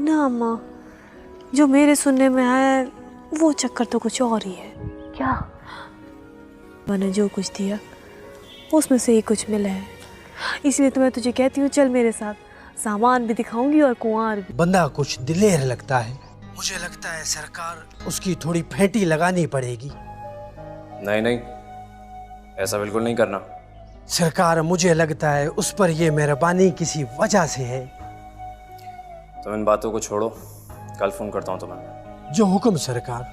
ना अम्मा, जो मेरे सुनने में आया वो चक्कर तो कुछ और ही है। क्या? मैंने जो कुछ दिया उसमें से ही कुछ मिला है, इसलिए तो मैं तुझे कहती हूँ चल मेरे साथ, सामान भी दिखाऊंगी और कुंवार भी। बंदा कुछ दिलेर लगता है, मुझे लगता है सरकार उसकी थोड़ी फेंटी लगानी पड़ेगी। नहीं नहीं, ऐसा बिल्कुल नहीं करना। सरकार मुझे लगता है उस पर ये मेहरबानी किसी वजह से है। तुम इन बातों को छोड़ो, कल फोन करता हूँ तुम्हें। जो हुक्म सरकार।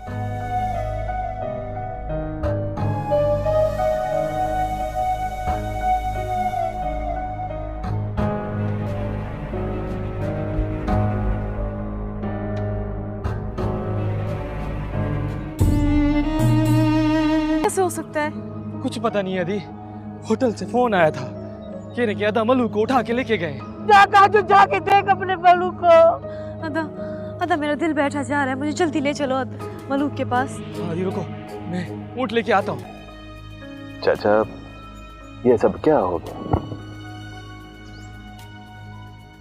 कैसे हो सकता है? कुछ पता नहीं है दी, होटल से फोन आया था, कहने कि अदा मलू को उठा के लेके गए। जाके देख अपने मलू को। अदा, अदा मेरा दिल बैठा जा रहा है, मुझे जल्दी ले चलो मलूक के पास। हाँ दी रुको, मैं ऊँट लेके आता हूँ। चाचा ये सब क्या हो गया?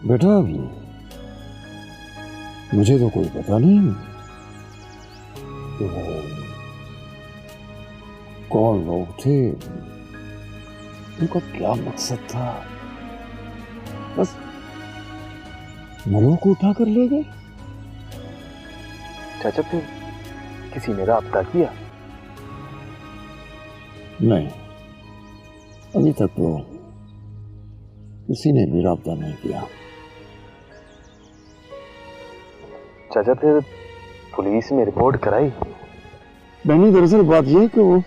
बेटा मुझे तो कोई पता नहीं तो कौन लोग थे, उनका क्या मकसद था। बस मलू को उठा कर ले गए। चाचा फिर किसी ने राब्ता किया? नहीं, अभी तक तो किसी ने भी राब्ता नहीं किया। चाचा फिर पुलिस में रिपोर्ट कराई? मैंने दरअसल बात यह है कि वो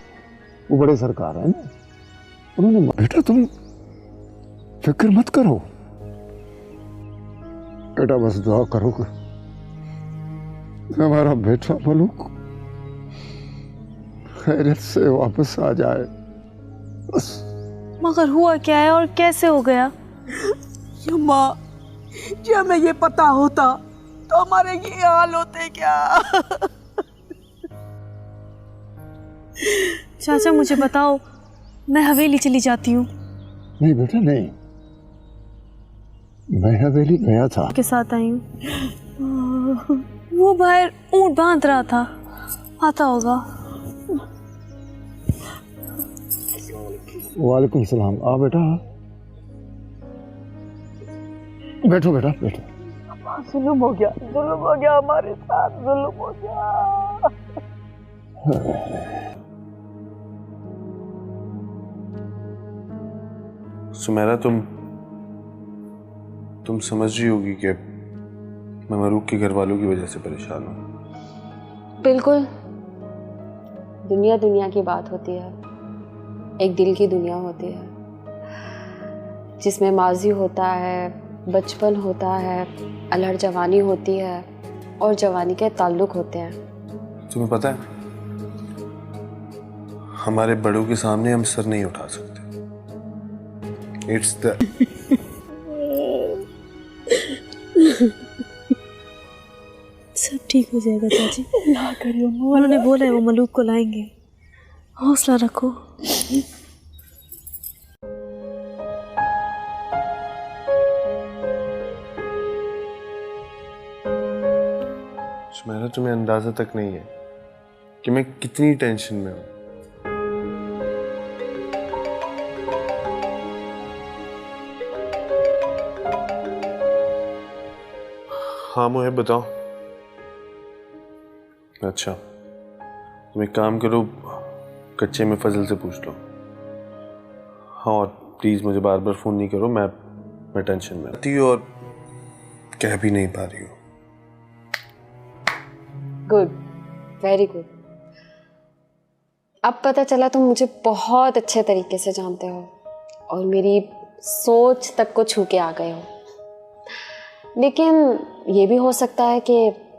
बड़े सरकार है ना, उन्होंने बेटा तुम फिक्र मत करो, बेटा बस दुआ करो कि हमारा बेटा मलूक खैरियत से वापस आ जाए बस। मगर हुआ क्या है और कैसे हो गया? अम्मा, जी हमें ये पता होता तो हमारे ये हाल होते क्या? चाचा मुझे बताओ, मैं हवेली चली जाती हूँ। नहीं बेटा नहीं, मैं हवेली गया था, के साथ आई हूँ। वो बाहर ऊँट बांध रहा था, आता होगा। वालेकुम सलाम। आ बेटा, बैठो बेटा बैठो। जुल्म हो गया हमारे साथ, जुल्म हो गया। सुमेरा तुम समझ रही होगी कि मैं मरूक के घर वालों की वजह से परेशान हूँ। बिल्कुल, दुनिया की बात होती है, एक दिल की दुनिया होती है जिसमें माजी होता है, बचपन होता है, अलहड़ जवानी होती है और जवानी के ताल्लुक होते हैं। तुम्हें पता है, हमारे बड़ों के सामने हम सर नहीं उठा सकते। It's the सब ठीक हो जाएगा चाची। ना करियो, उन्होंने बोला है वो मलूक को लाएंगे, हौसला रखो। सुमेरा, तुम्हें अंदाजा तक नहीं है कि मैं कितनी टेंशन में हूँ। हाँ मुझे बताओ। अच्छा, तुम एक काम करो, कच्चे में फजल से पूछ लो। हाँ, और प्लीज़ मुझे बार बार फ़ोन नहीं करो, मैं टेंशन में रहती हूँ और कह भी नहीं पा रही हूँ। Good, very good. अब पता चला तुम मुझे बहुत अच्छे तरीके से जानते हो और मेरी सोच तक को छू के आ गए हो। लेकिन ये भी हो सकता है कि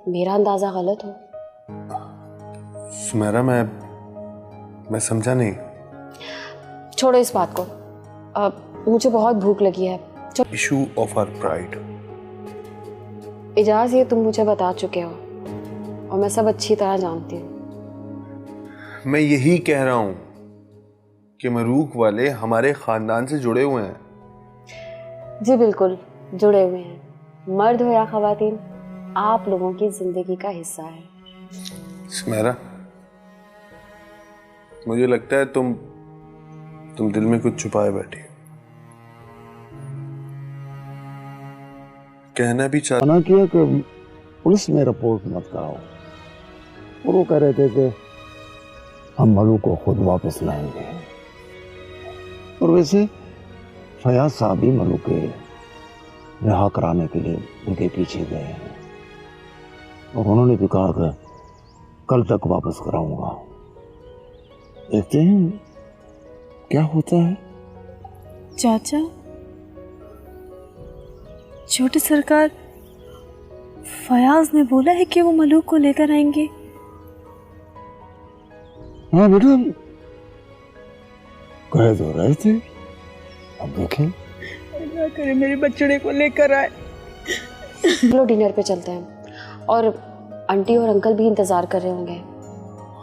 मेरा अंदाज़ा गलत हो। सुमेरा, मैं समझा नहीं। छोड़ो इस बात को, अब मुझे बहुत भूख लगी है। Issue of our pride. Ijaz ये तुम मुझे बता चुके हो और मैं सब अच्छी तरह जानती हूँ। मैं यही कह रहा हूँ कि मरूक वाले हमारे ख़ानदान से जुड़े हुए हैं। जी बिल्कुल, जुड़े हुए हैं। मर्द हो या ख़वातीन, आप लोगों की जिंदगी का हिस्सा है। सुमेरा, मुझे लगता है तुम दिल में कुछ छुपाए बैठी हो। कहना भी चाह मना किया कि पुलिस में रिपोर्ट मत कराओ, और वो कह रहे थे कि हम मलू को खुद वापस लाएंगे। और वैसे फयाज साहब भी मलू के रिहा कराने के लिए उनके पीछे गए हैं, और उन्होंने भी कहा कि कल तक वापस कराऊंगा। देखते हैं क्या होता है। चाचा, छोटे सरकार, फयाज ने बोला है कि वो मलूक को लेकर आएंगे। हाँ बेटा, कह तो रहे थे, अब देखें। ना करे मेरे बच्चे को लेकर आए। चलो डिनर पे चलते हैं, और आंटी और अंकल भी इंतजार कर रहे होंगे।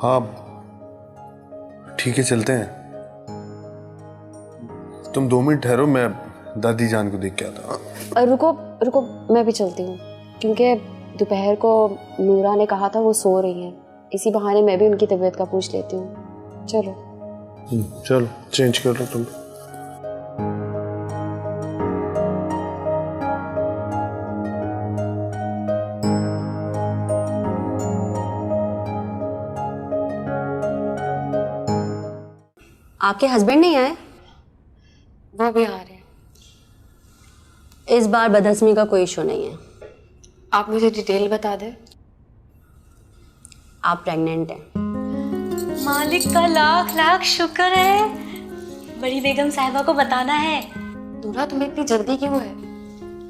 हाँ ठीक है, चलते हैं। तुम 2 मिनट ठहरो, मैं दादी जान को देख के आता हूँ। रुको रुको, मैं भी चलती हूँ, क्योंकि दोपहर को नूरा ने कहा था वो सो रही हैं। इसी बहाने मैं भी उनकी तबीयत का पूछ लेती हूँ। चलो चलो चेंज कर लो तुम। आपके हस्बैंड नहीं आए? वो भी आ रहे हैं। इस बार बदहज़मी का कोई इशू नहीं है। आप मुझे डिटेल बता दें। आप प्रेग्नेंट हैं। मालिक का लाख लाख शुक्र है। बड़ी बेगम साहिबा को बताना है। नूरा, तुम्हें इतनी जल्दी क्यों है?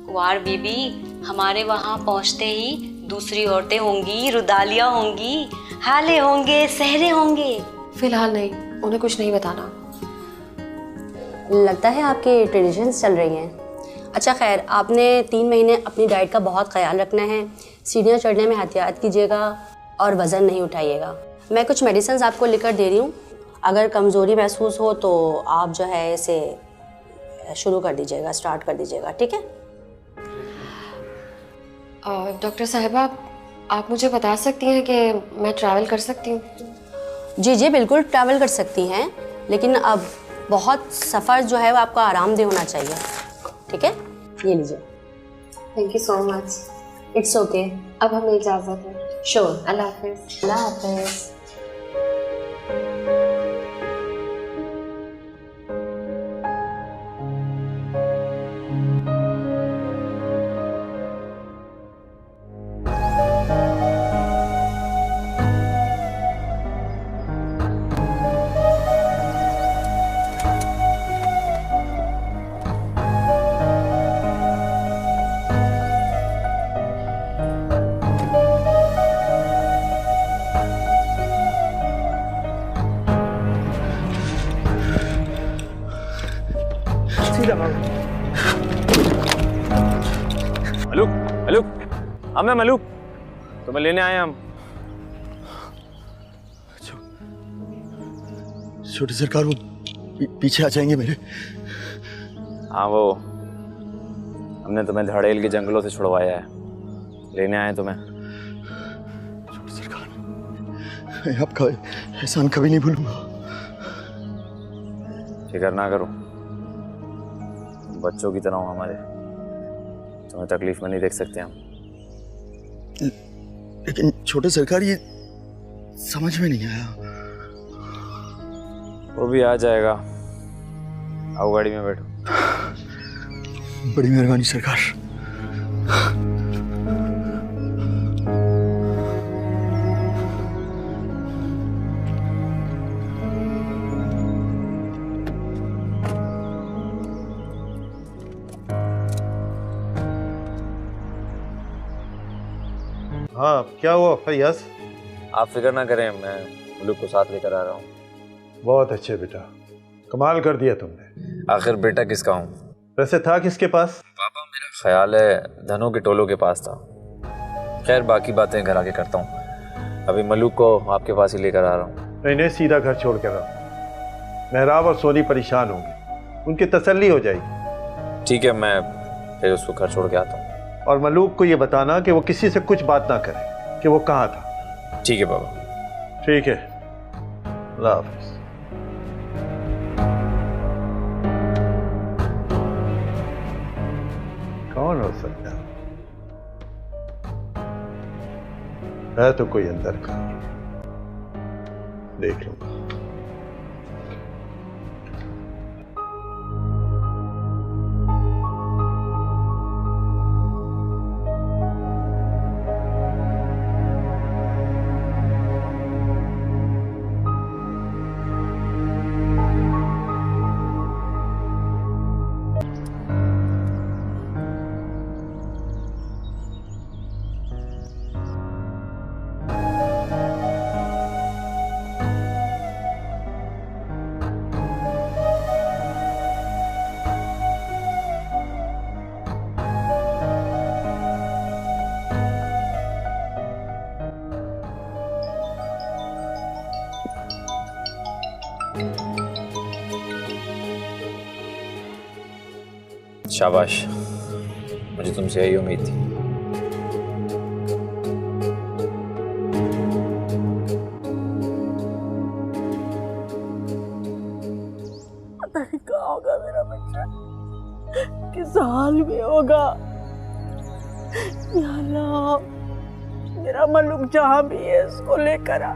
कुंवार बीबी, हमारे वहाँ पहुँचते ही दूसरी औरतें होंगी, रुदालियाँ होंगी, हाले होंगे, सहरे होंगे। फिलहाल नहीं, उन्हें कुछ नहीं बताना। लगता है आपके ट्रेडिशंस चल रही हैं। अच्छा खैर, आपने 3 महीने अपनी डाइट का बहुत ख्याल रखना है। सीढ़ियाँ चढ़ने में एहतियात कीजिएगा और वज़न नहीं उठाइएगा। मैं कुछ मेडिसिन आपको लिख कर दे रही हूँ। अगर कमज़ोरी महसूस हो तो आप जो है इसे शुरू कर दीजिएगा, स्टार्ट कर दीजिएगा, ठीक है? डॉक्टर साहिबा, आप मुझे बता सकती हैं कि मैं ट्रैवल कर सकती हूँ? जी जी बिल्कुल ट्रैवल कर सकती हैं, लेकिन अब बहुत सफ़र जो है वो आपका आरामदेह होना चाहिए, ठीक है? ये लीजिए। Thank you so much. It's okay. अब हमें इजाज़त है। श्योर। अल्लाह हाफिज़। अल्लाह हाफिज़। मलूक, मलूक, हम हैं मलूक, तुम्हें लेने आए हैं हम। छोटे सरकार, वो पीछे आ जाएंगे मेरे। हाँ, वो हमने तुम्हें धड़ेल के जंगलों से छुड़वाया है, लेने आए तुम्हें। छोटे सरकार, मैं आपका एहसान कभी नहीं भूलूंगा। फिक्र ना करो, बच्चों की तरह हो हमारे, तुम्हें तकलीफ में नहीं देख सकते हम। लेकिन छोटे सरकार, ये समझ में नहीं आया। वो भी आ जाएगा, आओ गाड़ी में बैठो। बड़ी मेहरबानी सरकार। हाँ, क्या हुआ फैयाज? आप फिक्र ना करें, मैं मलूक को साथ लेकर आ रहा हूँ। बहुत अच्छे बेटा, कमाल कर दिया तुमने। आखिर बेटा किसका हूँ? वैसे था किसके पास? पापा, मेरा ख्याल है धनों के टोलों के पास था। खैर बाकी बातें घर आके करता हूँ, अभी मलूक को आपके पास ही लेकर आ रहा हूँ। नहीं नहीं, सीधा घर छोड़ कर रहा। मेहराब और सोनी परेशान होंगे, उनकी तसल्ली हो जाएगी। ठीक है, मैं फिर उसको घर छोड़ के आता हूँ। और मलूक को ये बताना कि वो किसी से कुछ बात ना करे कि वो कहाँ था। ठीक है बाबा। ठीक है, अल्लाह हाफिज। कौन हो सकता है तो कोई अंदर का, देख लूंगा। शाबाश, मुझे तुमसे यही उम्मीद थी। पता नहीं कहाँ होगा मेरा बच्चा, किस हाल में होगा। या अल्लाह, मेरा मलूक जहाँ भी है उसको लेकर आ।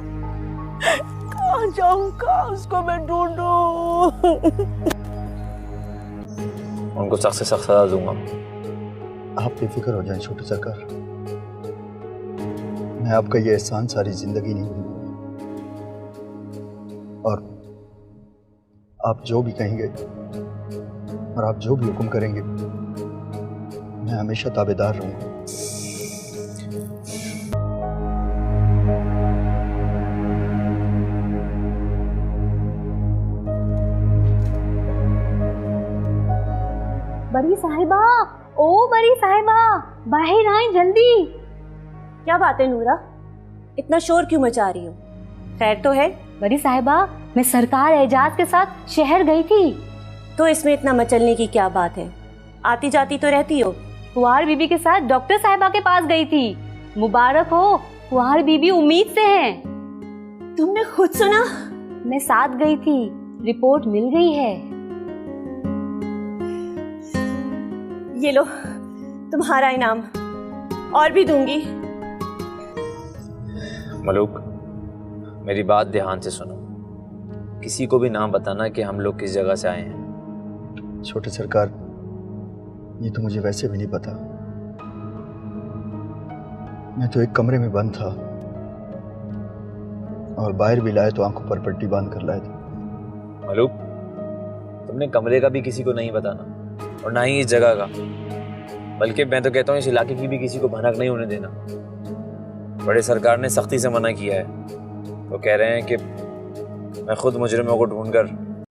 कहाँ जाऊँ, कहाँ उसको मैं ढूंढूं। उनको सख्त से सख्त सजा दूंगा। आप बेफिक्र हो जाएं छोटे सरकार, मैं आपका ये एहसान सारी जिंदगी नहीं भूलूंगा। और आप जो भी कहेंगे और आप जो भी हुक्म करेंगे, मैं हमेशा ताबेदार रहूंगा। बड़ी साहिबा, ओ बड़ी साहिबा, बाहर आए जल्दी। क्या बात है नूरा, इतना शोर क्यों मचा रही हो? खैर तो है? बड़ी साहिबा, मैं सरकार एजाज के साथ शहर गई थी। तो इसमें इतना मचलने की क्या बात है? आती जाती तो रहती हो। कुंवार बीबी के साथ डॉक्टर साहिबा के पास गई थी। मुबारक हो, कुंवार बीबी उम्मीद से हैं। तुमने खुद सुना? मैं साथ गई थी, रिपोर्ट मिल गई है। ये लो तुम्हारा इनाम, और भी दूंगी। मलूक, मेरी बात ध्यान से सुनो। किसी को भी ना बताना कि हम लोग किस जगह से आए हैं। छोटे सरकार, ये तो मुझे वैसे भी नहीं पता। मैं तो एक कमरे में बंद था और बाहर भी लाए तो आंखों पर पट्टी बांध कर लाए थे। मलूक, तुमने कमरे का भी किसी को नहीं बताना और ना ही इस जगह का, बल्कि मैं तो कहता हूँ इस इलाके की भी किसी को भनक नहीं होने देना। बड़े सरकार ने सख्ती से मना किया है। वो कह रहे हैं कि मैं खुद मुजरिमों को ढूंढकर